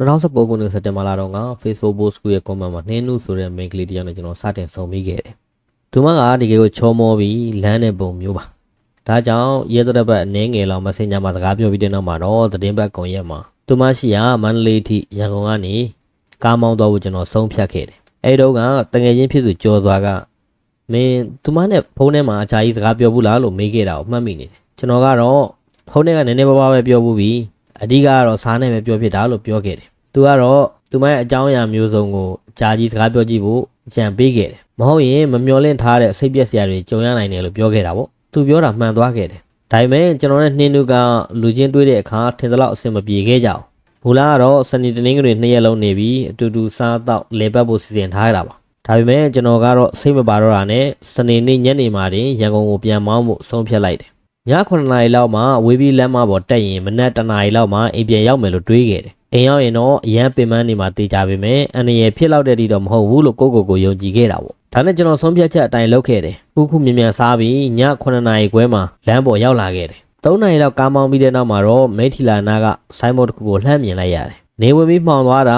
2019ခုနှစ်စက်တင်ဘာလတော့က Facebook post ကိုရဲ့ comment မှာနှင်းနုဆိုတဲ့ main ကလေးတယောက်နဲ့ကျွန်တော်စတင်ဆုံမိခဲ့တယ်။သူမကဒီကေကိုချောမောပြီးလမ်းတဲ့ပုံမျိုးပါ။ဒါကြောင့်ရဲတဲ့ဘက်အနေငယ်လောက် Messenger မှာစကားပြောပြီးတဲ့နောက်မှာတော့သတင်းဘက်ကွန်ရက်မှာသူမရှိရာမန္တလေးထိရန်ကုန်ကနေကားမောင်းတော့ကျွန်တော်ဆုံးဖြတ်ခဲ့တယ်။အဲဒီတော့ကတငယ်ချင်းဖြစ်သူကျော်စွာကမင်းသူမနဲ့ဖုန်းထဲမှာအချာကြီးစကားပြောဘူးလားလို့မေးခဲ့တာကိုမှတ်မိနေတယ်။ကျွန်တော်ကတော့ဖုန်းထဲကနည်းနည်းပါးပါးပဲပြောဘူးပြီးအဓိကကတော့စားနဲ့ပဲပြောဖြစ်တာလို့ပြောခဲ့တယ်။သူကတော့သူမရဲ့အကြောင်းအရာမျိုးစုံကိုဂျာကြီးစကားပြောကြည့်ဖို့ကြံပေးခဲ့တယ်။မဟုတ်ရင်မမျော်လင့်ထားတဲ့စိတ်ပျက်စရာတွေကြုံရနိုင်တယ်လို့ပြောခဲ့တာပေါ့။သူပြောတာမှန်သွားခဲ့တယ်။ဒါပေမဲ့ကျွန်တော်နဲ့နှင်းနုကလူချင်းတွေ့တဲ့အခါထင်သလောက်အဆင်မပြေခဲ့ကြအောင်။မူလကတော့စနေတနင်္ဂနွေ2ရက်လုံးနေပြီးအတူတူစားတော့လေပတ်ဖို့စီစဉ်ထားရတာပါ။ဒါပေမဲ့ကျွန်တော်ကတော့စိတ်မပါတော့တာနဲ့စနေနေ့ညနေမှာတင်ရန်ကုန်ကိုပြန်မောင်းဖို့ဆုံးဖြတ်လိုက်တယ်။ည9နာရီလောက်မှဝေးပြီးလမ်းမပေါ်တက်ရင်မနက်1နာရီလောက်မှအိမ်ပြန်ရောက်မယ်လို့တွေးခဲ့တယ်။အိမ်ရောက်ရင်တော့အရန်ပင်ပန်းနေမှာတေးကြပေမဲ့အန္တရာယ်ဖြစ်လောက်တဲ့တီတော့မဟုတ်ဘူးလို့ကိုယုံကြည်ခဲ့တာပေါ့။ဒါနဲ့ကျွန်တော်ဆုံးဖြတ်ချက်အတိုင်းလုပ်ခဲ့တယ်။ခုမြန်စားပြီးည9နာရီခွဲမှာလမ်းပေါ်ရောက်လာခဲ့တယ်။3နာရီလောက်ကားမောင်းပြီးတဲ့နောက်မှာတော့မိထီလာနာကဆိုင်းဘုတ်တစ်ခုကိုလှမ်းမြင်လိုက်ရတယ်။နေဝင်ပြီးမှောင်သွားတ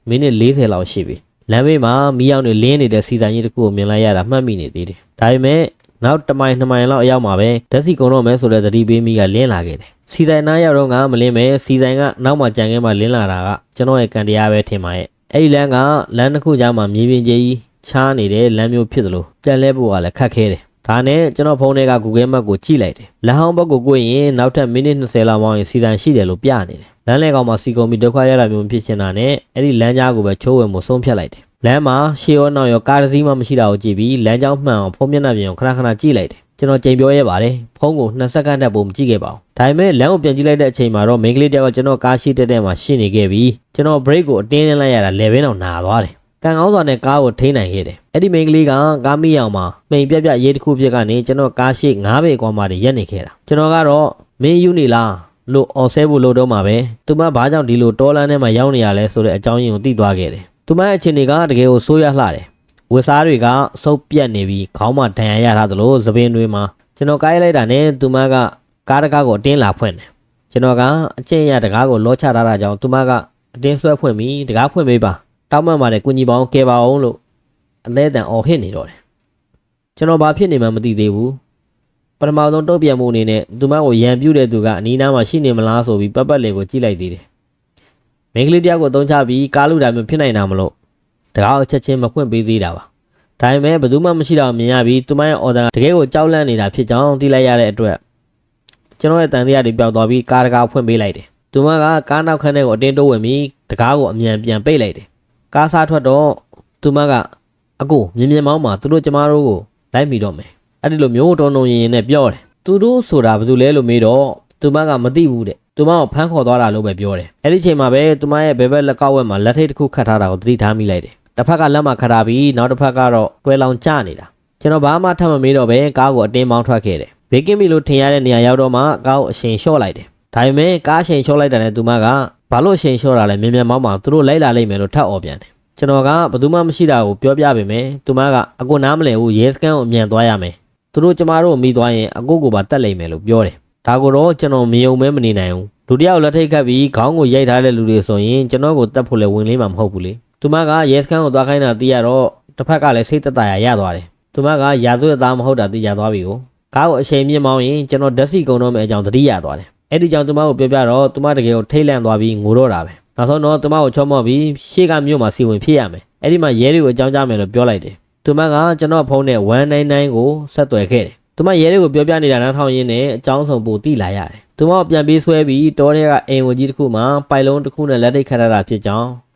ာမိနစ်40လောက်ရှိပြီ။လမ်းဘေးမှာမီးရောင်တွေလင်းနေတဲ့စီဆိုင်ကြီးတစ်ခုကိုမြင်လိုက်ရတာမှတ်မိနေသေးတယ်။ဒါပေမဲ့နောက်1မိုင်2မိုင်လောက်အရောက်မှာပဲဓာတ်စီကုန်တော့မယ်ဆိုတဲ့သတိပေးမိကလင်းလာခဲ့တယ်။စီဆိုင်နားရောက်တော့ကမလင်းပဲစီဆိုင်ကနောက်မှကြံခဲ့မှလင်းလာတာကကျွန်တော်ရဲ့ကန်တရားပဲထင်ပါရဲ့။အဲ့ဒီလမ်းကလမ်းတစ်ခုကြားမှာမြေပြင်ကြီးချားနေတဲ့လမ်းမျိုးဖြစ်သလိုပြန်လဲဖို့ကလည်းခက်ခဲတယ်။ဒါနဲ့ကျွန်တော်ဖုန်းထဲက Google Map ကိုကြည့်လိုက်တယ်။လမ်းဟောင်းဘက်ကိုကိုရင်နောက်ထပ်မိနစ်20လောက်မှရင်စီဆိုင်ရှိတယ်လို့ပြနေတယ်။လမ်းလေကောင်မှာစီကုန်ပြီးဒုက္ခရတာမျိုးဖြစ်ချင်တာနဲ့အဲ့ဒီလမ်းကြားကိုပဲချိုးဝင်မှုဆုံးဖြတ်လိုက်တယ်။လမ်းမှာရှေ့ရောနောက်ရောကားတစ်စီးမှမရှိတာကိုကြည့်ပြီးလမ်းကြောင်းမှန်အောင်ဖုန်းမျက်နှာပြင်ကိုခဏကြည့်လိုက်တယ်။ကျွန်တော်ကြိမ်ပြောရဲပါတယ်ဖုန်းကို2စက္ကန့်တက်ပုံမကြည့်ခဲ့ပါဘူး။ဒါပေမဲ့လမ်းကိုပြန်ကြည့်လိုက်တဲ့အချိန်မှာတော့မိန်းကလေးတယောက်ကကျွန်တော်ကားရှိတဲ့မှာရှင်းနေခဲ့ပြီးကျွန်တော် brake ကိုအတင်းနှင်းလိုက်ရတာလေဘင်းအောင်နာသွားတယ်။ကန်ကောင်းစွာနဲ့ကားကိုထိန်းနိုင်ခဲ့တယ်။အဲ့ဒီမိန်းကလေးကကားမိအောင်မှာမိန်ပြရေးတစ်ခုဖြစ်ကနေကျွန်တော်ကားရှိ9ပေကွာမှတည်းရက်နေခဲ့တာ။ကျွန်တော်ကတော့မင်းယူနေလားလို့အော်ဆဲဖို့လို့တော့မှာပဲ။သူမဘာကြောင့်ဒီလိုတောလန်းထဲမှာရောက်နေရလဲဆိုတဲ့အကြောင်းရင်းကိုသိသွားခဲ့တယ်။သူမရဲ့အခြေအနေကတကယ်ကိုဆိုးရလှတယ်။ဝက်စားတွေကစုပ်ပြတ်နေပြီးခေါင်းမှာဒဏ်ရာရထားသလိုသပင်တွေမှာကျွန်တော်ကားရိုက်လိုက်တာနဲ့သူမကကားတကားကိုအတင်းလာဖွင့်တယ်။ကျွန်တော်ကအကျင့်ရတကားကိုလောချထားတာကြောင့်သူမကအတင်းဆွဲဖွင့်ပြီးတကားဖွင့်ပေးပါတောင်းမှန်ပါတယ်ကုညီပေါင်းကဲပါအောင်လို့အလဲတန်အော်ဟစ်နေတော့တယ်။ကျွန်တော်ဘာဖြစ်နေမှမသိသေးဘူး။ပထမဆုံးတုတ်ပြန်မှုအနေနဲ့သူမကိုရန်ပြူတဲ့သူကအနီးနားမှာရှိနေမလားဆိုပြီးပတ်လေကိုကြည့်လိုက်သေးတယ်။မိန်းကလေးတယောက်ကိုသုံးချပြီးကားလူတာမျိုးဖြစ်နိုင်တာမလို့တကားကိုချက်ချင်းမဖွင့်ပေးသေးတာပါ။ဒါပေမဲ့ဘယ်သူမှမရှိတော့မြင်ရပြီးသူမရဲ့အော်ဒါတကယ်ကိုကြောက်လန့်နေတာဖြစ်ကြောင်းသိလိုက်ရတဲ့အတွက်ကျွန်တော်ရဲ့တန်တရားတွေပျောက်သွားပြီးကားတကားဖွင့်ပေးလိုက်တယ်။သူမကကားနောက်ခန်းထဲကိုအတင်းတိုးဝင်ပြီးတကားကိုအမြန်ပြန်ပိတ်လိုက်တယ်။ကားစားထွက်တော့သူမကအကိုမြင်မောင်းမှာသူတို့ကျမတို့ကိုလိုက်မိတော့မယ်။အဲ့ဒီလိုမျိုးတုံရင်နဲ့ပြောတယ်။သူတို့ဆိုတာဘာလို့လဲလို့မေးတော့သူမကမသိဘူးတဲ့။သူမကိုဖမ်းခေါ်သွားတာလို့ပဲပြောတယ်။အဲ့ဒီချိန်မှာပဲသူမရဲ့ဘယ်ဘက်လက်ကောက်ဝက်မှာလက်ထိတ်တစ်ခုခတ်ထားတာကိုသတိထားမိလိုက်တယ်။တစ်ဖက်ကလက်မှာခတ်ထားပြီးနောက်တစ်ဖက်ကတော့တွဲလောင်ကျနေတာကျွန်တော်ဘာမှထပ်မမေးတော့ပဲကားကိုအတင်းမောင်းထွက်ခဲ့တယ်ဘေကင်းမီလို့ထင်ရတဲ့နေရာရောက်တော့မှကားကိုအရှင်လျှော့လိုက်တယ်ဒါပေမဲ့ကားအရှင်လျှော့လိုက်တာနဲ့သူမကဘာလို့အရှင်လျှော့တာလဲမြန်မောင်းမှာသူတို့လိုက်လာလိမ့်မယ်လို့ထပ်អော်ပြန်တယ်ကျွန်တော်ကဘယ်သူမှမရှိတာကိုပြောပြပေမဲ့သူမကအကိုနားမလည်ဘူးရဲစခန်းကိုအမြန်သွားရမယ်သူတို့ကျမတို့မိသွားရင်အကိုကိုပါတတ်လိမ့်မယ်လို့ပြောတယ်ဒါကိုတော့ကျွန်တော်မယုံမဲမနေနိုင်ဘူးလူတယောက်လက်ထိတ်ခတ်ပြီးခေါင်းကိုရိုက်ထားတဲ့လူတွေဆိုရင်ကျွန်တော်ကိုတတ်ဖို့လည်းဝင်လေးမှာမဟုတ်ဘူးလေသူမကရဲစခန်းကိုသွားခိုင်းတာသိရတော့တစ်ဖက်ကလည်းစိတ်သက်သာရသွားတယ်သူမကရာသွေးအသားမဟုတ်တာသိရသွားပြီကိုကားကိုအချိန်မြင့်မောင်းရင်ကျွန်တော်ဓာတ်စီကုန်တော့မယ်အကြောင်းသတိရသွားတယ်အဲ့ဒီကြောင့်သူမကိုပြောပြတော့သူမတကယ်ကိုထိတ်လန့်သွားပြီးငိုတော့တာပဲနောက်ဆုံးတော့သူမကိုချောမော့ပြီးရှေ့ကမြို့မှာစီဝင်ဖြစ်ရမယ်အဲ့ဒီမှာရဲတွေကိုအကြောင်းကြားမယ်လို့ပြောလိုက်တယ်သူမကကျွန်တော်ဖုန်းနဲ့199ကိုဆက်သွယ်ခဲ့တယ်သူမရဲတွေကိုပြောပြနေတာနားထောင်ရင်းနဲ့အကြောင်းဆုံးပို့တိလာရတယ်သူမပြန်ပြီးဆွဲပြီးတောထဲကအိမ်ဝင်ကြီးတစ်ခုမှာပိုက်လုံးတစ်ခုနဲ့လက်ထိတ်ခတ်ရတာဖြစ်ကြောင်း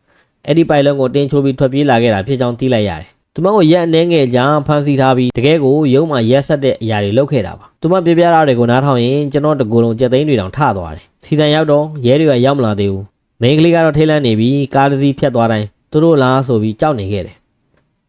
အဲ့ဒီပိုက်လုံးကိုတင်းချိုးပြီးထွက်ပြေးလာခဲ့တာဖြစ်ကြောင်းသိလိုက်ရတယ်သူမကိုရက်အနှဲငယ်ကြာဖမ်းဆီးထားပြီးတကယ်ကိုရုံးမှာရက်ဆက်တဲ့အရာတွေလုပ်ခဲ့တာပါသူမပြပြတာတွေကိုနားထောင်ရင်ကျွန်တော်တကူလုံးကြက်သိန်းတွေတောင်ထသွားတယ်စီဆိုင်ရောက်တော့ရဲတွေကရောက်မလာသေးဘူးမိန်းကလေးကတော့ထိတ်လန့်နေပြီးကားတစ်စီးဖြတ်သွားတိုင်းသူတို့လားဆိုပြီးကြောက်နေခဲ့တယ်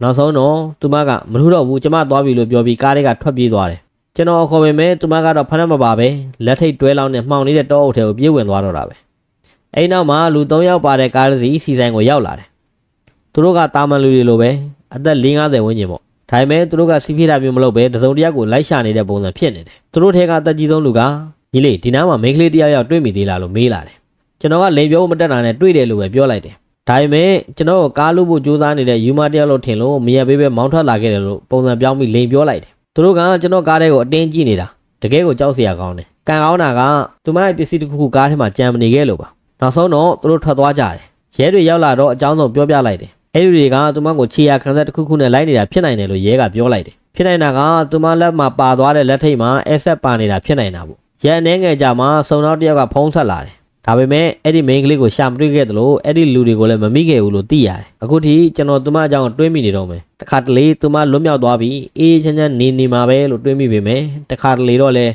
နောက်ဆုံးတော့သူမကမလို့တော့ဘူးကျမသွားပြီလို့ပြောပြီးကားတွေကထွက်ပြေးသွားတယ်ကျွန်တော်ခေါ်ပေမဲ့သူမကတော့ဖမ်းမပါပဲလက်ထိတ်တွဲလောင်းနဲ့မှောင်နေတဲ့တောအုပ်ထဲကိုပြေးဝင်သွားတော့တာပဲအဲ့နောက်မှာလူ3ယောက်ပါတဲ့ကားတစ်စီးစီဆိုင်ကိုရောက်လာတယ်သူတို့ကတာမန်လူတွေလိုပဲအသက်50ဝန်းကျင်ပေါ့ဒါပေမဲ့သူတို့ကစီးပြေးတာမျိုးမလုပ်ပဲတစုံတယောက်ကိုလိုက်ရှာနေတဲ့ပုံစံဖြစ်နေတယ်သူတို့ထဲကအသက်ကြီးဆုံးလူကညီလေးဒီနားမှာမိန်းကလေးတယောက်တွေ့မိသေးလားလို့မေးလာတယ် ကျွန်တော်ကလိန်ပြောမတက်တာနဲ့တွေ့တယ်လို့ပဲပြောလိုက်တယ်ဒါပေမဲ့ကျွန်တော်ကားလို့ဖို့ကြိုးစားနေတဲ့ယူမတယောက်လို့ထင်လို့မရပေးပဲမောင်းထွက်လာခဲ့တယ်လို့ပုံစံပြောင်းပြီးလိန်ပြောလိုက်တယ်သူတို့ကကျွန်တော်ကားထဲကိုအတင်းကြည့်နေတာတကယ်ကိုကြောက်စရာကောင်းတယ်ကံကောင်းတာကသူမရဲ့ပစ္စည်းတစ်ခုခုကားထဲမှာကြံမနေခဲ့လို့ပါနောက်ဆုံးတော့သူတို့ထွက်သွားကြတယ်ရဲတွေရောက်လာတော့အကြောင်းဆုံးပြောပြလိုက်တယ်အဲ့ဒီတွေကသူမကိုခြေရခံဆက်တစ်ခုခုနဲ့လိုက်နေတာဖြစ်နိုင်တယ်လို့ရဲကပြောလိုက်တယ်ဖြစ်နိုင်တာကသူမလက်မှာပါသွားတဲ့လက်ထိပ်မှာအဆက်ပါနေတာဖြစ်နိုင်တာပေါ့ရဲအနေငယ်ကြမှာစုံတော့တယောက်ကဖုံးဆက်လာတယ်ဒါပေမဲ့အဲ့ဒီ main ကလေးကိုရှာမတွေ့ခဲ့သလိုအဲ့ဒီလူတွေကိုလည်းမမိခဲ့ဘူးလို့သိရတယ်အခုထိကျွန်တော်သူမအကြောင်းတွေးမိနေတော့မယ်တခါတလေသူမလွတ်မြောက်သွားပြီးအေးချမ်းချမ်းနေမှာပဲလို့တွေးမိပေမဲ့တခါတလေတော့လဲ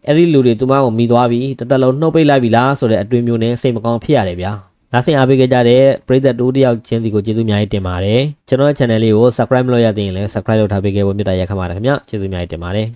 အဲ့ဒီလူတွေသူမကိုမိသွားပြီးတသက်လုံးနှုတ်ပိတ်လိုက်ပြီလားဆိုတဲ့အတွေးမျိုးနဲ့စိတ်မကောင်းဖြစ်ရတယ်ဗျာနားဆင်အားပေးကြတဲ့ပရိသတ်တို့တယောက်ချင်းစီကိုကျေးဇူးများကြီးတင်ပါတယ်ကျွန်တော်ရဲ့ channel လေးကို subscribe မလုပ်ရသေးရင်လည်း subscribe လုပ်ထားပေးခဲ့ဖို့မေတ္တာရက်ခံပါတယ်ခင်ဗျာကျေးဇူးများကြီးတင်ပါတယ်